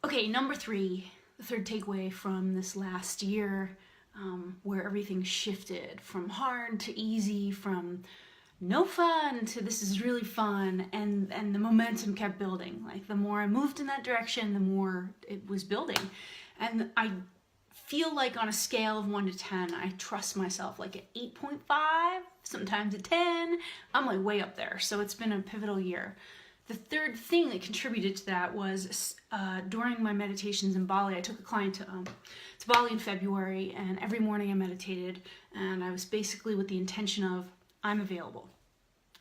Okay, number three, the third takeaway from this last year, where everything shifted from hard to easy, from no fun to this is really fun, and the momentum kept building. Like the more I moved in that direction, the more it was building. And I feel like on a scale of 1 to 10, I trust myself like at 8.5, sometimes at 10. I'm like way up there. So it's been a pivotal year. The third thing that contributed to that was during my meditations in Bali. I took a client to Bali in February, and every morning I meditated, and I was basically with the intention of, I'm available.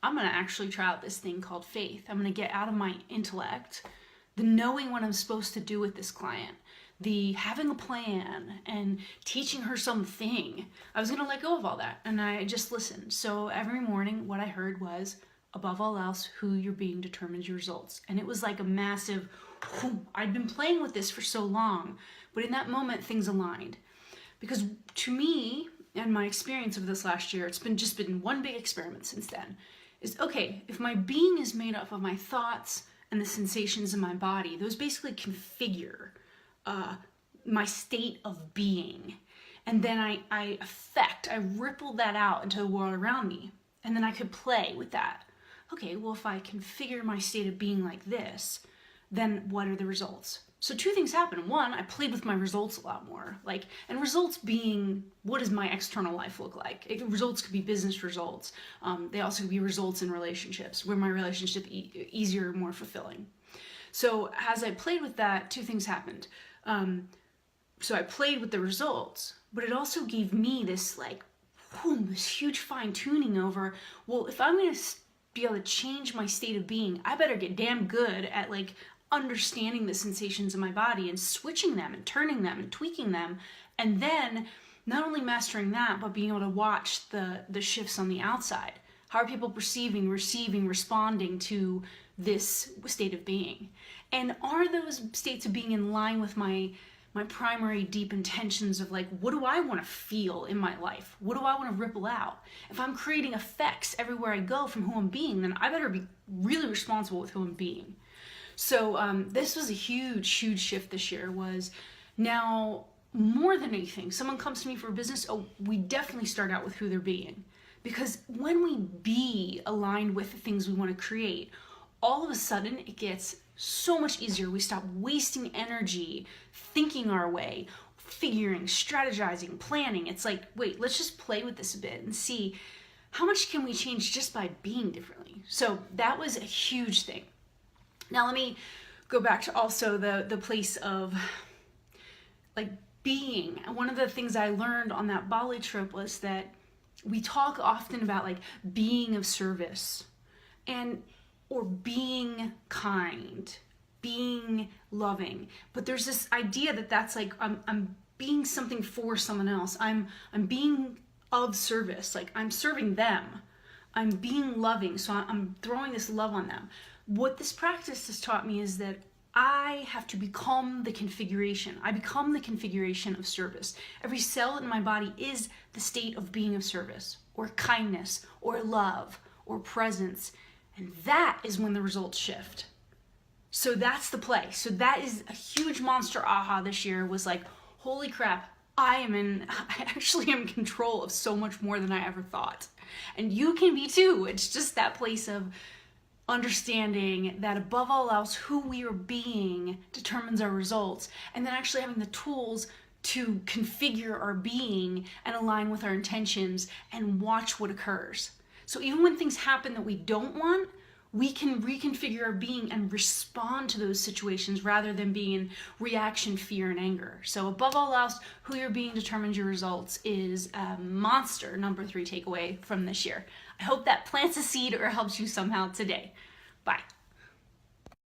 I'm going to actually try out this thing called faith. I'm going to get out of my intellect, the knowing what I'm supposed to do with this client, the having a plan and teaching her something. I was going to let go of all that, and I just listened. So every morning what I heard was, above all else, who you're being determines your results. And it was like a massive, I'd been playing with this for so long, but in that moment things aligned. Because to me, and my experience of this last year, it's just been one big experiment since then, is okay, if my being is made up of my thoughts and the sensations in my body, those basically configure my state of being. And then I ripple that out into the world around me. And then I could play with that. Okay, well, if I configure my state of being like this, then what are the results? So two things happen. One, I played with my results a lot more. And results being, what does my external life look like? Results could be business results. They also could be results in relationships, where my relationship easier, more fulfilling. So as I played with that, two things happened. So I played with the results, but it also gave me this this huge fine tuning over, well, if I'm going to be able to change my state of being, I better get damn good at understanding the sensations in my body and switching them and turning them and tweaking them. And then not only mastering that, but being able to watch the shifts on the outside. How are people perceiving, receiving, responding to this state of being? And are those states of being in line with my primary deep intentions of what do I want to feel in my life? What do I want to ripple out? If I'm creating effects everywhere I go from who I'm being, then I better be really responsible with who I'm being. So this was a huge shift this year. Was now more than anything, someone comes to me for business, we definitely start out with who they're being. Because when we be aligned with the things we want to create, all of a sudden it gets so much easier. We stop wasting energy thinking our way, figuring, strategizing, planning. It's like, wait, let's just play with this a bit and see how much can we change just by being differently. So that was a huge thing. Now let me go back to also the place of being. One of the things I learned on that Bali trip was that we talk often about being of service or being kind, being loving. But there's this idea that that's I'm being something for someone else. I'm being of service. I'm serving them. I'm being loving. So I'm throwing this love on them. What this practice has taught me is that I have to become the configuration. I become the configuration of service. Every cell in my body is the state of being of service, or kindness, or love, or presence. And that is when the results shift. So that's the play. So that is a huge monster aha this year, was holy crap, I actually am in control of so much more than I ever thought. And you can be too. It's just that place of understanding that above all else, who we are being determines our results, and then actually having the tools to configure our being and align with our intentions and watch what occurs. So even when things happen that we don't want, we can reconfigure our being and respond to those situations rather than being in reaction, fear, and anger. So above all else, who you're being determines your results is a monster number 3 takeaway from this year. I hope that plants a seed or helps you somehow today. Bye.